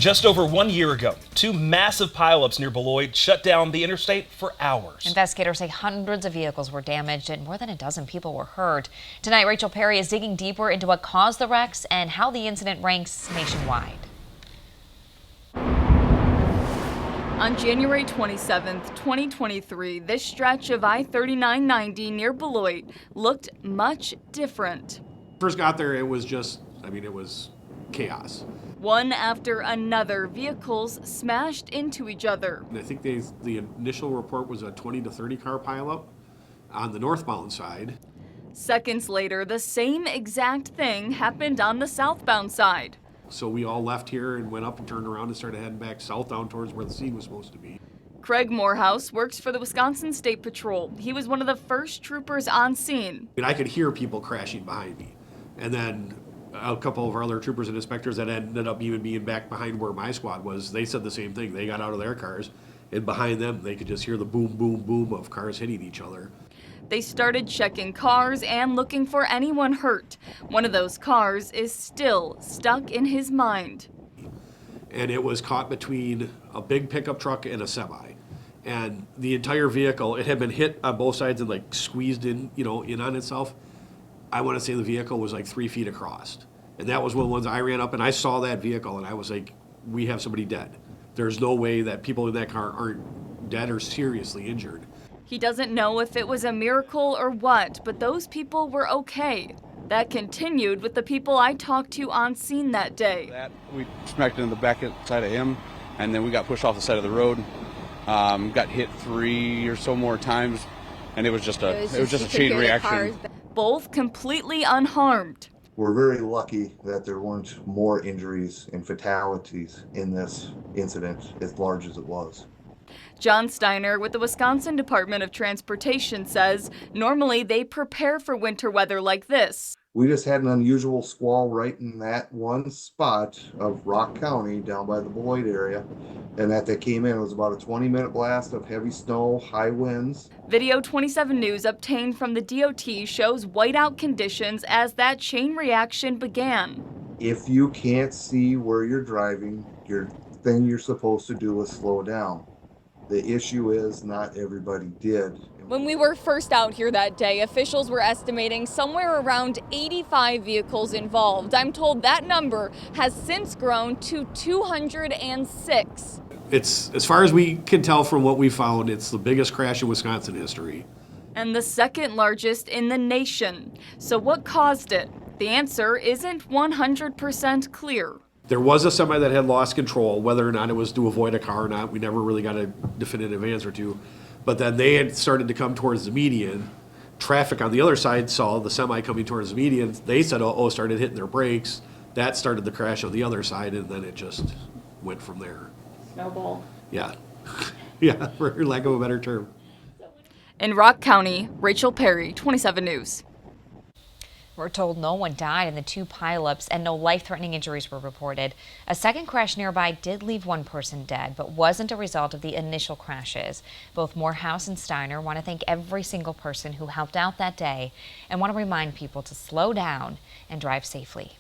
Just over 1 year ago, two massive pileups near Beloit shut down the interstate for hours. Investigators say hundreds of vehicles were damaged and more than a dozen people were hurt. Tonight, Rachel Perry is digging deeper into what caused the wrecks and how the incident ranks nationwide. On January 27th, 2023, this stretch of I-3990 near Beloit looked much different. First got there, it was just, it was chaos. One after another, vehicles smashed into each other. And I think the initial report was a 20 to 30 car pileup on the northbound side. Seconds later, the same exact thing happened on the southbound side. So we all left here and went up and turned around and started heading back south down towards where the scene was supposed to be. Craig Morehouse works for the Wisconsin State Patrol. He was one of the first troopers on scene. I could hear people crashing behind me. And then a couple of our other troopers and inspectors that ended up even being back behind where my squad was, they said the same thing. They got out of their cars, and behind them, they could just hear the boom, boom, boom of cars hitting each other. They started checking cars and looking for anyone hurt. One of those cars is still stuck in his mind. And it was caught between a big pickup truck and a semi. And the entire vehicle, it had been hit on both sides and like squeezed in, in on itself. I want to say the vehicle was like 3 feet across. And that was one of the ones I ran up and I saw that vehicle and I was like, we have somebody dead. There's no way that people in that car aren't dead or seriously injured. He doesn't know if it was a miracle or what, but those people were okay. That continued with the people I talked to on scene that day. We smacked into the back side of him, and then we got pushed off the side of the road. Got hit 3 or so more times, and it was just a chain reaction. Both completely unharmed. We're very lucky that there weren't more injuries and fatalities in this incident as large as it was. John Steiner with the Wisconsin Department of Transportation says normally they prepare for winter weather like this. We just had an unusual squall right in that one spot of Rock County down by the Beloit area. And that came in, it was about a 20-minute blast of heavy snow, high winds. Video 27 News obtained from the DOT shows whiteout conditions as that chain reaction began. If you can't see where you're driving, your thing you're supposed to do is slow down. The issue is not everybody did. When we were first out here that day, officials were estimating somewhere around 85 vehicles involved. I'm told that number has since grown to 206. It's, as far as we can tell from what we found, it's the biggest crash in Wisconsin history. And the second largest in the nation. So what caused it? The answer isn't 100% clear. There was a semi that had lost control. Whether or not it was to avoid a car or not, we never really got a definitive answer to. But then they had started to come towards the median. Traffic on the other side saw the semi coming towards the median. They said, started hitting their brakes. That started the crash on the other side, and then it just went from there. Snowball. Yeah. Yeah, for lack of a better term. In Rock County, Rachel Perry, 27 News. We're told no one died in the two pileups and no life-threatening injuries were reported. A second crash nearby did leave one person dead, but wasn't a result of the initial crashes. Both Morehouse and Steiner want to thank every single person who helped out that day and want to remind people to slow down and drive safely.